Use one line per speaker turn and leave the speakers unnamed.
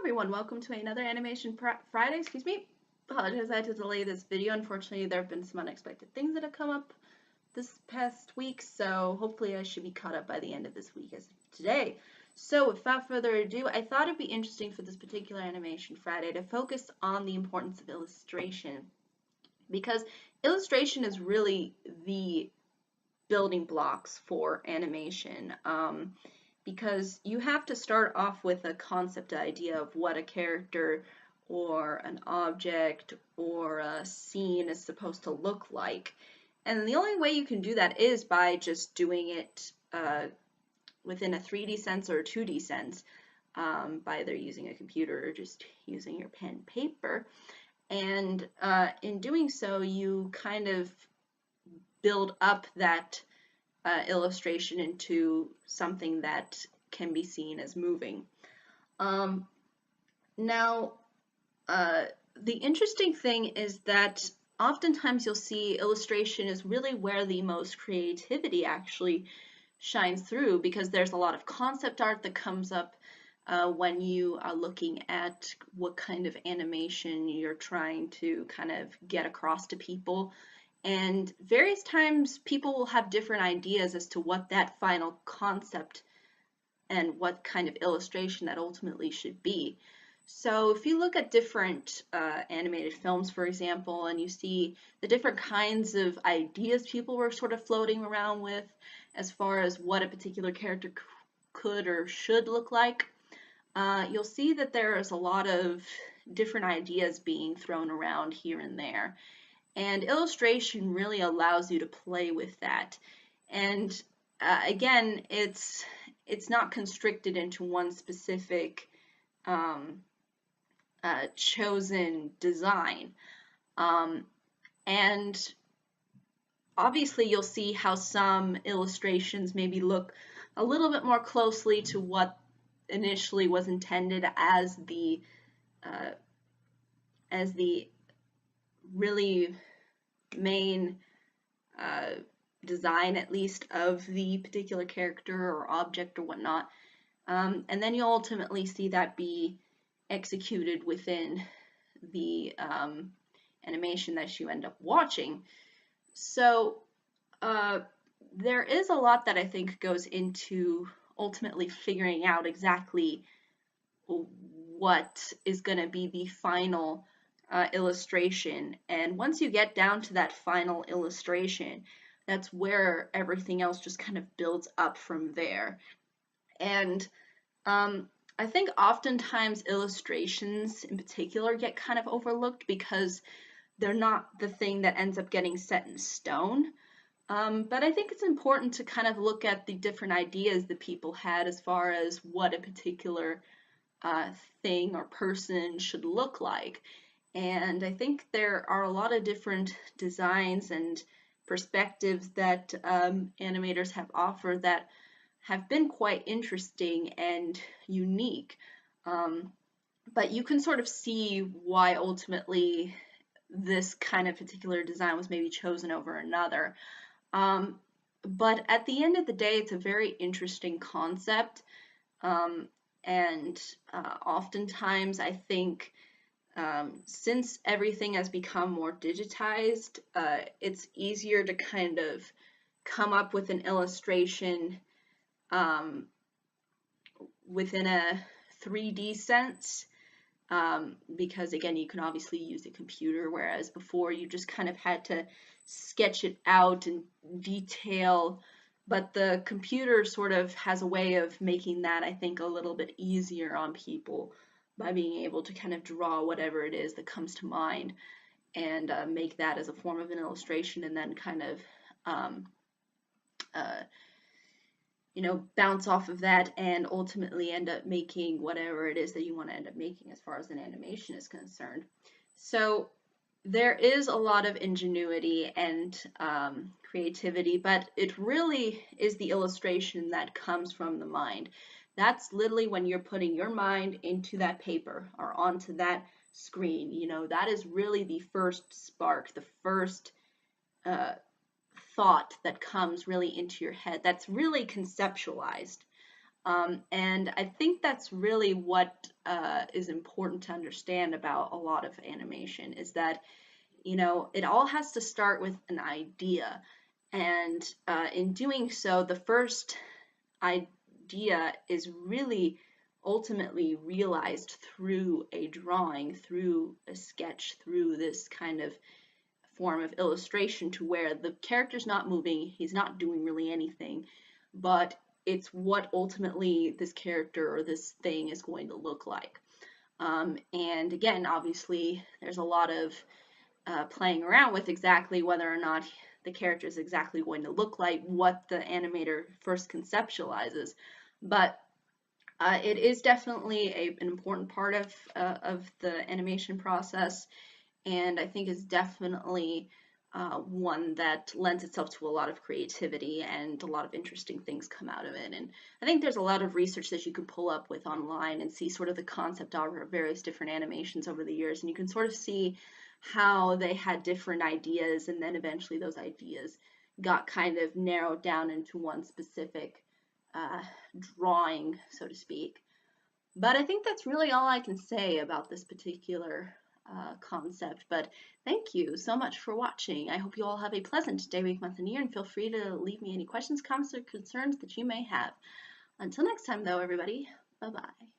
everyone, welcome to another Animation Friday, excuse me. Apologize, I had to delay this video. Unfortunately, there have been some unexpected things that have come up this past week, so hopefully I should be caught up by the end of this week as of today. So without further ado, I thought it'd be interesting for this particular Animation Friday to focus on the importance of illustration, because illustration is really the building blocks for animation. Because you have to start off with a concept idea of what a character or an object or a scene is supposed to look like. And the only way you can do that is by just doing it within a 3D sense or a 2D sense, by either using a computer or just using your pen and paper. And in doing so, you kind of build up that illustration into something that can be seen as moving. Now, the interesting thing is that oftentimes you'll see illustration is really where the most creativity actually shines through, because there's a lot of concept art that comes up when you are looking at what kind of animation you're trying to kind of get across to people. And various times people will have different ideas as to what that final concept and what kind of illustration that ultimately should be. So if you look at different animated films, for example, and you see the different kinds of ideas people were sort of floating around with as far as what a particular character could or should look like, you'll see that there is a lot of different ideas being thrown around here and there. And illustration really allows you to play with that. And again, it's not constricted into one specific chosen design. And obviously you'll see how some illustrations maybe look a little bit more closely to what initially was intended as the really main design, at least, of the particular character or object or whatnot. And then you'll ultimately see that be executed within the animation that you end up watching. So there is a lot that I think goes into ultimately figuring out exactly what is going to be the final illustration. And once you get down to that final illustration, that's where everything else just kind of builds up from there. And I think oftentimes illustrations in particular get kind of overlooked because they're not the thing that ends up getting set in stone. But I think it's important to kind of look at the different ideas that people had as far as what a particular thing or person should look like. And I think there are a lot of different designs and perspectives that animators have offered that have been quite interesting and unique. But you can sort of see why ultimately this kind of particular design was maybe chosen over another. But at the end of the day, it's a very interesting concept. And oftentimes I think since everything has become more digitized, it's easier to kind of come up with an illustration within a 3D sense, because again, you can obviously use a computer, whereas before you just kind of had to sketch it out in detail. But the computer sort of has a way of making that, I think, a little bit easier on people by being able to kind of draw whatever it is that comes to mind and make that as a form of an illustration, and then kind of bounce off of that and ultimately end up making whatever it is that you want to end up making as far as an animation is concerned. So there is a lot of ingenuity and creativity, but it really is the illustration that comes from the mind. That's literally when you're putting your mind into that paper or onto that screen. That is really the first spark, the first thought that comes really into your head. That's really conceptualized. And I think that's really what is important to understand about a lot of animation is that, you know, it all has to start with an idea. And in doing so, the first idea is really ultimately realized through a drawing, through a sketch, through this kind of form of illustration to where the character's not moving, he's not doing really anything, but it's what ultimately this character or this thing is going to look like. And again, obviously, there's a lot of playing around with exactly whether or not the character is exactly going to look like what the animator first conceptualizes. But it is definitely an important part of the animation process, and I think is definitely one that lends itself to a lot of creativity and a lot of interesting things come out of it. And I think there's a lot of research that you can pull up with online and see sort of the concept of various different animations over the years, and you can sort of see how they had different ideas, and then eventually those ideas got kind of narrowed down into one specific uh, drawing, so to speak. But I think that's really all I can say about this particular concept. But thank you so much for watching. I hope you all have a pleasant day, week, month, and year, and feel free to leave me any questions, comments, or concerns that you may have. Until next time, though, everybody, bye-bye.